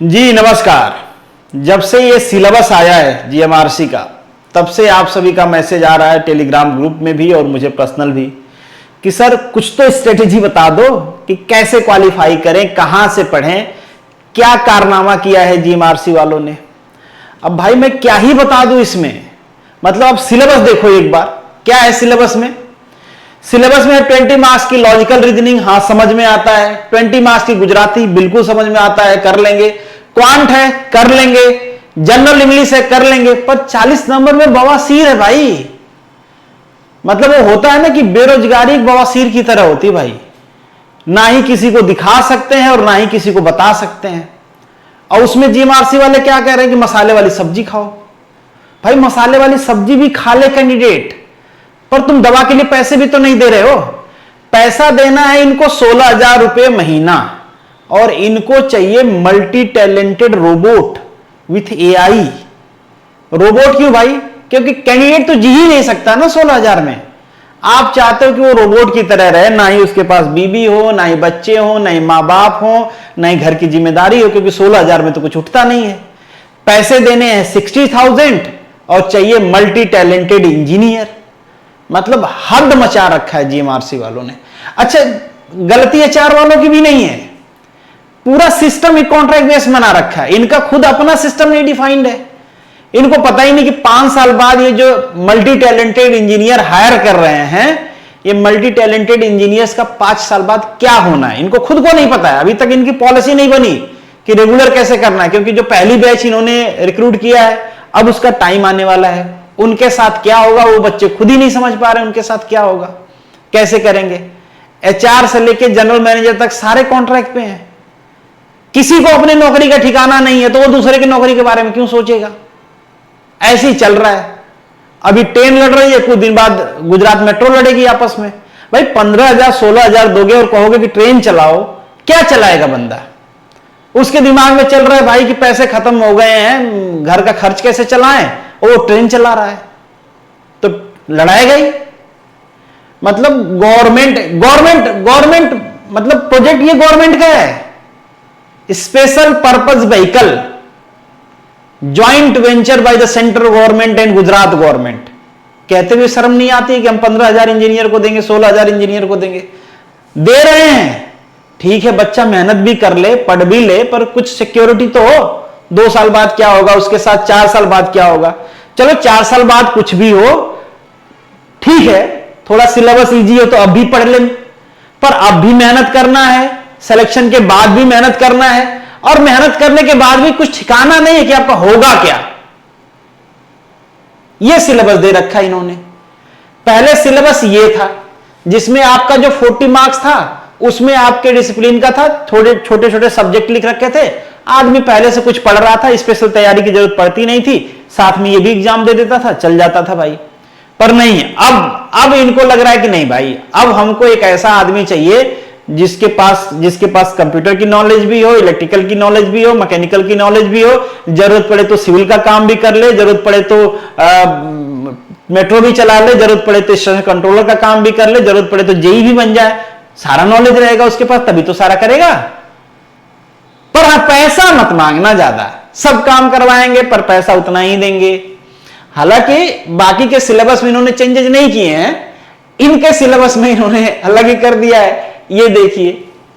जी नमस्कार। जब से ये सिलेबस आया है जीएमआरसी का, तब से आप सभी का मैसेज आ रहा है टेलीग्राम ग्रुप में भी और मुझे पर्सनल भी कि सर कुछ तो स्ट्रेटेजी बता दो कि कैसे क्वालिफाई करें, कहां से पढ़ें, क्या कारनामा किया है जीएमआरसी वालों ने। अब भाई मैं क्या ही बता दूं इसमें, मतलब अब सिलेबस देखो एक बार। क्या है सिलेबस में? सिलेबस में 20 मार्क्स की लॉजिकल रीजनिंग, हाँ समझ में आता है। 20 मार्क्स की गुजराती बिल्कुल समझ में आता है, कर लेंगे। क्वांट है, कर लेंगे। जनरल इंग्लिश है, कर लेंगे। पर 40 नंबर में बवासीर है भाई। मतलब वो होता है ना कि बेरोजगारी एक बवासीर की तरह होती है भाई। ना ही किसी को दिखा सकते हैं और ना ही किसी को बता सकते हैं। और उसमें जीएमआरसी वाले क्या कह रहे हैं कि मसाले वाली सब्जी खाओ। भाई मसाले वाली सब्जी भी खा ले कैंडिडेट, पर तुम दवा के लिए पैसे भी तो नहीं दे रहे हो। पैसा देना है इनको 16,000 रुपए महीना, और इनको चाहिए multi talented robot with AI. Robot क्यों भाई? क्योंकि कैंडिडेट तो जी ही नहीं सकता ना 16,000 में। आप चाहते हो कि वो रोबोट की तरह रहे, ना ही उसके पास बीबी हो, ना ही बच्चे हो, ना ही मां बाप हो, ना ही घर की जिम्मेदारी हो, क्योंकि 16,000 में तो कुछ उठता नहीं है। पैसे देने हैं 60,000 और चाहिए मल्टी टैलेंटेड इंजीनियर। मतलब हद मचा रखा है जीएमआरसी वालों ने। अच्छा, गलती एचआर वालों की भी नहीं है, पूरा सिस्टम एक कॉन्ट्रैक्ट बेस बना रखा है। इनका खुद अपना सिस्टम नहीं डिफाइंड है। इनको पता ही नहीं कि 5 साल बाद ये जो मल्टी टैलेंटेड इंजीनियर हायर कर रहे हैं, ये मल्टी टैलेंटेड इंजीनियर्स का 5 साल बाद क्या होना है, इनको खुद को नहीं पता है। अभी तक इनकी पॉलिसी नहीं बनी कि रेगुलर कैसे करना है, क्योंकि जो पहली बैच इन्होंने रिक्रूट किया है, अब उसका टाइम आने वाला है। उनके साथ क्या होगा वो बच्चे खुद ही नहीं समझ पा रहे। उनके साथ क्या होगा, कैसे करेंगे? एचआर से लेके जनरल मैनेजर तक सारे कॉन्ट्रैक्ट पे हैं। किसी को अपने नौकरी का ठिकाना नहीं है, तो वो दूसरे की नौकरी के बारे में क्यों सोचेगा? ऐसे ही चल रहा है। अभी ट्रेन लड़ रही है, कुछ दिन बाद गुजरात मेट्रो लड़ेगी आपस में। भाई 15,000 16,000 दोगे और कहोगे कि ट्रेन चलाओ, क्या चलाएगा बंदा? उसके दिमाग में चल रहा है भाई कि पैसे खत्म हो गए हैं, घर का खर्च कैसे चलाएं, और वो ट्रेन चला रहा है, तो लड़ाएगा ही। मतलब गवर्नमेंट मतलब प्रोजेक्ट ये गवर्नमेंट का है, special purpose vehicle joint venture by the central government and Gujarat government. कहते हुए शर्म नहीं आती कि हम 15,000 इंजीनियर को देंगे, 16,000 इंजीनियर को देंगे। दे रहे हैं, ठीक है, बच्चा मेहनत भी कर ले, पढ़ भी ले, पर कुछ सिक्योरिटी तो हो। 2 साल बाद क्या होगा, उसके साथ 4 साल बाद क्या होगा। चलो 4 साल बाद कुछ भी हो, ठीक है, थोड़ा सिलेबस इजी हो तो अब भी पढ़ ले, पर अब भी मेहनत करना है, सिलेक्शन के बाद भी मेहनत करना है, और मेहनत करने के बाद भी कुछ ठिकाना नहीं है कि आपका होगा क्या। यह सिलेबस दे रखा इन्होंने। पहले सिलेबस यह था जिसमें आपका जो 40 मार्क्स था उसमें आपके डिसिप्लिन का था, थोड़े छोटे छोटे सब्जेक्ट लिख रखे थे। आदमी पहले से कुछ पढ़ रहा था, स्पेशल तैयारी की जरूरत पड़ती नहीं थी, साथ में ये भी एग्जाम दे देता था, चल जाता था भाई। पर नहीं, अब इनको लग रहा है कि नहीं भाई, अब हमको एक ऐसा आदमी चाहिए जिसके पास कंप्यूटर की नॉलेज भी हो, इलेक्ट्रिकल की नॉलेज भी हो, मैकेनिकल की नॉलेज भी हो, जरूरत पड़े तो सिविल का काम भी कर ले, जरूरत पड़े तो मेट्रो भी चला ले, जरूरत पड़े तो स्टेशन कंट्रोलर का काम भी कर ले, जरूरत पड़े तो जेई भी बन जाए। सारा नॉलेज रहेगा उसके पास, तभी तो सारा करेगा। पर हाँ, पैसा मत मांगना ज्यादा, सब काम करवाएंगे पर पैसा उतना ही देंगे। हालांकि बाकी के सिलेबस में इन्होंने चेंजेस नहीं किए हैं, इनके सिलेबस में इन्होंने अलग ही कर दिया है। ये देखिए,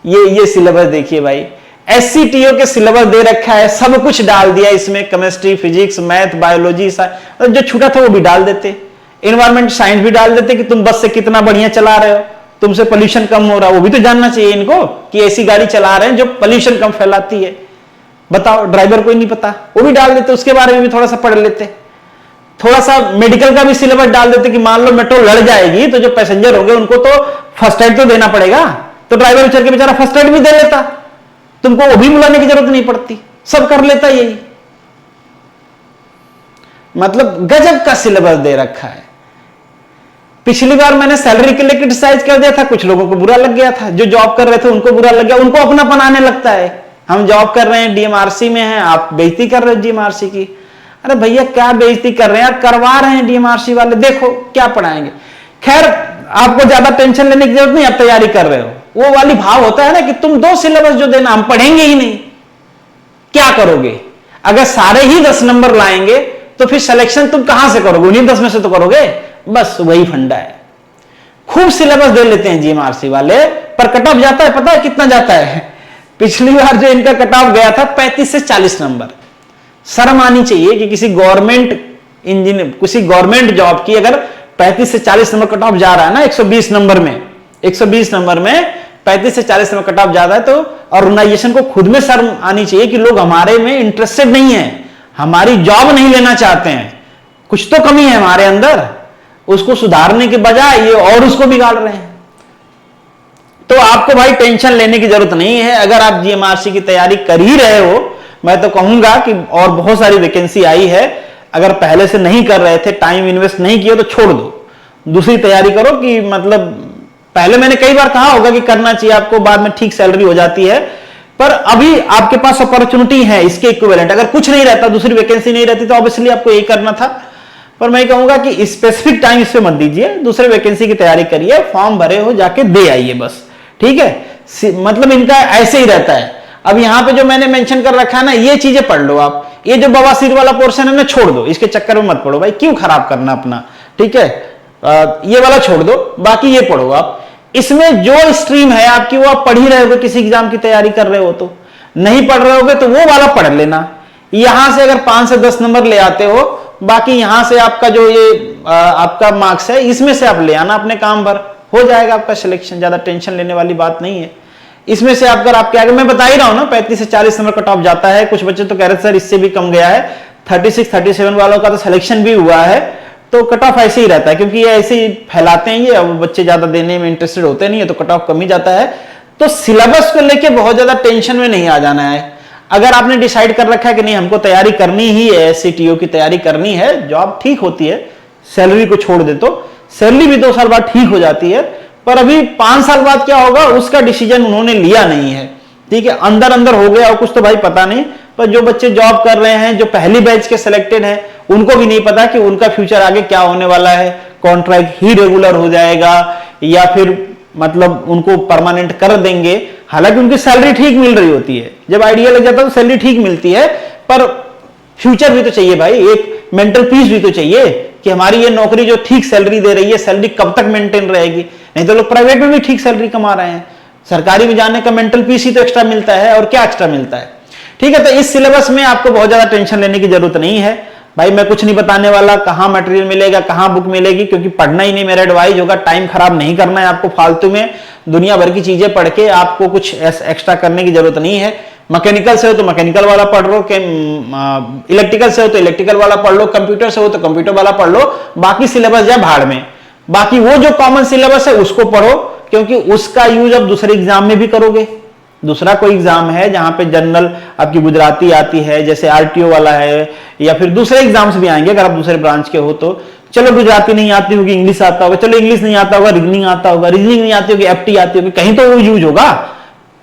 ये सिलेबस देखिए भाई, एससीटीओ के सिलेबस दे रखा है, सब कुछ डाल दिया इसमें, केमिस्ट्री, फिजिक्स, मैथ, बायोलॉजी, जो छूटा था वो भी डाल देते, एनवायरमेंट साइंस भी डाल देते कि तुम बस से कितना बढ़िया चला रहे हो, तुमसे पोल्यूशन कम हो रहा, वो भी तो जानना चाहिए इनको कि ऐसी गाड़ी चला रहे हैं जो पोल्यूशन कम फैलाती है। बताओ, ड्राइवर को ही नहीं पता, वो भी डाल देते, उसके बारे में भी थोड़ा सा पढ़ लेते। थोड़ा सा मेडिकल का भी सिलेबस डाल देते कि मान लो मेट्रो लड़ जाएगी तो जो पैसेंजर होंगे उनको तो फर्स्ट एड तो देना पड़ेगा, तो ड्राइवर चल के बेचारा फर्स्ट एड भी दे लेता, तुमको वो भी बुलाने की जरूरत नहीं पड़ती, सब कर लेता यही। मतलब गजब का सिलेबस दे रखा है। पिछली बार मैंने सैलरी के लिए क्रिटिसाइज कर दिया था, कुछ लोगों को बुरा लग गया था, जो जॉब कर रहे थे उनको बुरा लग गया, उनको अपनापन आने लगता है। हम जॉब कर रहे हैं, डीएमआरसी में हैं, आप बेइज्जती कर रहे हो डीएमआरसी की। अरे भैया क्या बेइज्जती कर रहे हैं यार, करवा रहे हैं डीएमआरसी वाले, देखो क्या पढ़ाएंगे। खैर आपको ज्यादा टेंशन लेने की जरूरत नहीं, आप तैयारी कर रहे हो। वो वाली भाव होता है ना कि तुम 2 सिलेबस जो देना, हम पढ़ेंगे ही नहीं, क्या करोगे? अगर सारे ही 10 नंबर लाएंगे तो फिर सिलेक्शन तुम कहां से करोगे? उन्हीं 10 में से तो करोगे। बस वही फंडा है। खूब सिलेबस दे लेते हैं जीएमआरसी वाले, पर कट ऑफ जाता है, पता है कितना जाता है? पिछली बार जो इनका कट ऑफ गया था 35 से 40 नंबर। शर्म आनी चाहिए कि किसी गवर्नमेंट इंजीनियर, किसी गवर्नमेंट जॉब की अगर 35 से 40 नंबर कट ऑफ जा रहा है ना 120 नंबर में, 120 नंबर में 35 से 40 नंबर कट ऑफ जाता है, तो ऑर्गेनाइजेशन को खुद में शर्म आनी चाहिए कि लोग हमारे में इंटरेस्टेड नहीं है, हमारी जॉब नहीं लेना चाहते हैं। कुछ तो कमी है हमारे अंदर, उसको सुधारने के बजाय ये और उसको बिगाड़ रहे हैं। तो आपको भाई टेंशन लेने की जरूरत नहीं है। अगर आप जीएमआरसी की तैयारी कर ही रहे हो, मैं तो कहूंगा कि और बहुत सारी वैकेंसी आई है, अगर पहले से नहीं कर रहे थे, टाइम इन्वेस्ट नहीं किया तो छोड़ दो, दूसरी तैयारी करो। कि मतलब पहले मैंने कई बार कहा होगा कि करना चाहिए आपको, बाद में ठीक सैलरी हो जाती है, पर अभी आपके पास अपॉर्चुनिटी है इसके इक्विवेलेंट। अगर कुछ नहीं रहता, दूसरी वैकेंसी नहीं रहती, तो ऑब्वियसली आपको यही करना था। पर मैं कहूंगा कि स्पेसिफिक टाइम इस पे मत दीजिए, दूसरे वैकेंसी की तैयारी करिए, फॉर्म भरे हो जाके दे आइए बस, ठीक है। मतलब इनका ऐसे ही रहता है। अब यहां पे जो मैंने मेंशन कर रखा है ना, ये चीजें पढ़ लो आप। ये जो बवासीर वाला पोर्शन है ना, छोड़ दो, इसके चक्कर में मत पढ़ो भाई, क्यों खराब करना अपना, ठीक है। ये वाला छोड़ दो, बाकी ये पढ़ो आप। इसमें जो स्ट्रीम है आपकी वो आप पढ़ ही रहे हो, किसी एग्जाम की तैयारी कर रहे हो तो। नहीं पढ़ रहे होगे तो वो वाला पढ़ लेना। यहां से अगर 5 से 10 नंबर ले आते हो, बाकी यहां से आपका जो ये आपका मार्क्स है, इसमें से आप ले आना अपने काम भर, हो जाएगा आपका सिलेक्शन। ज्यादा टेंशन लेने वाली बात नहीं है। इसमें से अगर आपके आगे, मैं बता ही रहा हूं ना, 35 से 40 नंबर कट ऑफ जाता है। कुछ बच्चे तो कह रहे सर इससे भी कम गया है, 36 37 वालों का तो सिलेक्शन भी हुआ है। तो कट ऑफ ऐसे ही रहता है, क्योंकि ये ऐसे ही फैलाते हैं, ये अब बच्चे ज्यादा देने में इंटरेस्टेड होते नहीं है, तो कट ऑफ कम ही जाता है। तो सिलेबस को लेके बहुत ज्यादा टेंशन में नहीं आ जाना है। अगर आपने डिसाइड कर रखा है कि नहीं हमको तैयारी करनी ही है, एससीटीओ की तैयारी करनी है, जॉब ठीक होती है, सैलरी को छोड़ दे तो सैलरी भी 2 साल बाद ठीक हो जाती है, पर अभी 5 साल बाद क्या होगा उसका डिसीजन उन्होंने लिया नहीं है, ठीक है। अंदर अंदर हो गया और कुछ तो भाई पता नहीं। पर जो बच्चे जॉब कर रहे हैं, जो पहली बैच के सिलेक्टेड हैं, उनको भी नहीं पता कि उनका फ्यूचर आगे क्या होने वाला है। कॉन्ट्रैक्ट ही रेगुलर हो जाएगा या फिर मतलब उनको परमानेंट कर देंगे। हालांकि उनकी सैलरी ठीक मिल रही होती है, जब आइडिया लग जाता है तो सैलरी ठीक मिलती है, पर फ्यूचर भी तो चाहिए भाई, एक मेंटल पीस भी तो चाहिए कि हमारी ये नौकरी जो ठीक सैलरी दे रही है, सैलरी कब तक मेंटेन रहेगी। नहीं तो लोग प्राइवेट में भी ठीक सैलरी कमा रहे हैं, सरकारी में जाने का मेंटल पीस ही तो एक्स्ट्रा मिलता है, और क्या एक्स्ट्रा मिलता है, ठीक है। तो इस सिलेबस में आपको बहुत ज्यादा टेंशन लेने की जरूरत नहीं है भाई। मैं कुछ नहीं बताने वाला, कहां मटेरियल मिलेगा, कहां बुक मिलेगी, क्योंकि पढ़ना ही नहीं मेरा एडवाइस होगा। टाइम खराब नहीं करना है आपको फालतू में दुनिया भर की चीजें पढ़ के, आपको कुछ एक्स्ट्रा करने की जरूरत नहीं है। मैकेनिकल से हो तो मैकेनिकल वाला पढ़ लो, इलेक्ट्रिकल से हो तो इलेक्ट्रिकल वाला पढ़ लो, कंप्यूटर से हो तो कंप्यूटर वाला पढ़ लो, बाकी सिलेबस जाए भाड़ में। बाकी वो जो कॉमन सिलेबस है उसको पढ़ो, क्योंकि उसका यूज अब दूसरे एग्जाम में भी करोगे। दूसरा कोई एग्जाम है जहां पे जनरल आपकी गुजराती आती है, जैसे आरटीओ वाला है, या फिर दूसरे एग्जाम्स भी आएंगे अगर आप दूसरे ब्रांच के हो तो। चलो गुजराती नहीं आती होगी, इंग्लिश आता होगा, चलो इंग्लिश नहीं आता होगा, रीजनिंग आता होगा, रीजनिंग नहीं आती होगी, एफटी आती होगी, कहीं तो वो यूज होगा,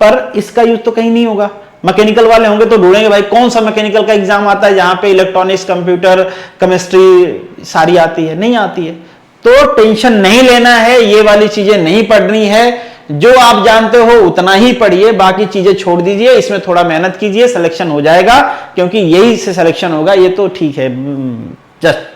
पर इसका यूज तो कहीं नहीं होगा। मैकेनिकल वाले होंगे तो ढूंढेंगे भाई कौन सा मैकेनिकल का एग्जाम आता है जहां पे इलेक्ट्रॉनिक्स, कंप्यूटर, केमिस्ट्री सारी आती है, नहीं आती है। तो टेंशन नहीं लेना है, ये वाली चीजें नहीं पढ़नी है। जो आप जानते हो उतना ही पढ़िए, बाकी चीजें छोड़ दीजिए। इसमें थोड़ा मेहनत कीजिए, सिलेक्शन हो जाएगा, क्योंकि यही से सिलेक्शन होगा। ये तो ठीक है, जस्ट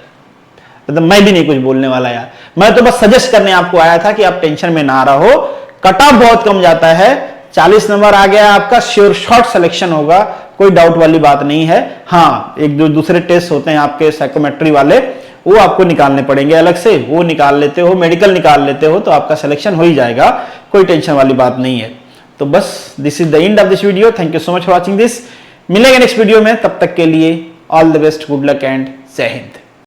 मतलब मैं भी नहीं कुछ बोलने वाला यार, मैं तो बस सजेस्ट करने आपको आया था कि आप टेंशन में ना रहो। कट ऑफ बहुत कम जाता है, 40 नंबर आ गया आपका, श्योर शॉर्ट सिलेक्शन होगा, कोई डाउट वाली बात नहीं है। हाँ, एक जो दूसरे टेस्ट होते हैं आपके साइकोमेट्री वाले, वो आपको निकालने पड़ेंगे अलग से, वो निकाल लेते हो, मेडिकल निकाल लेते हो तो आपका सिलेक्शन हो ही जाएगा, कोई टेंशन वाली बात नहीं है। तो बस this is the end of this video. Thank you so much for watching this. मिलेंगे नेक्स्ट वीडियो में, तब तक के लिए all the best, good luck and जय हिंद।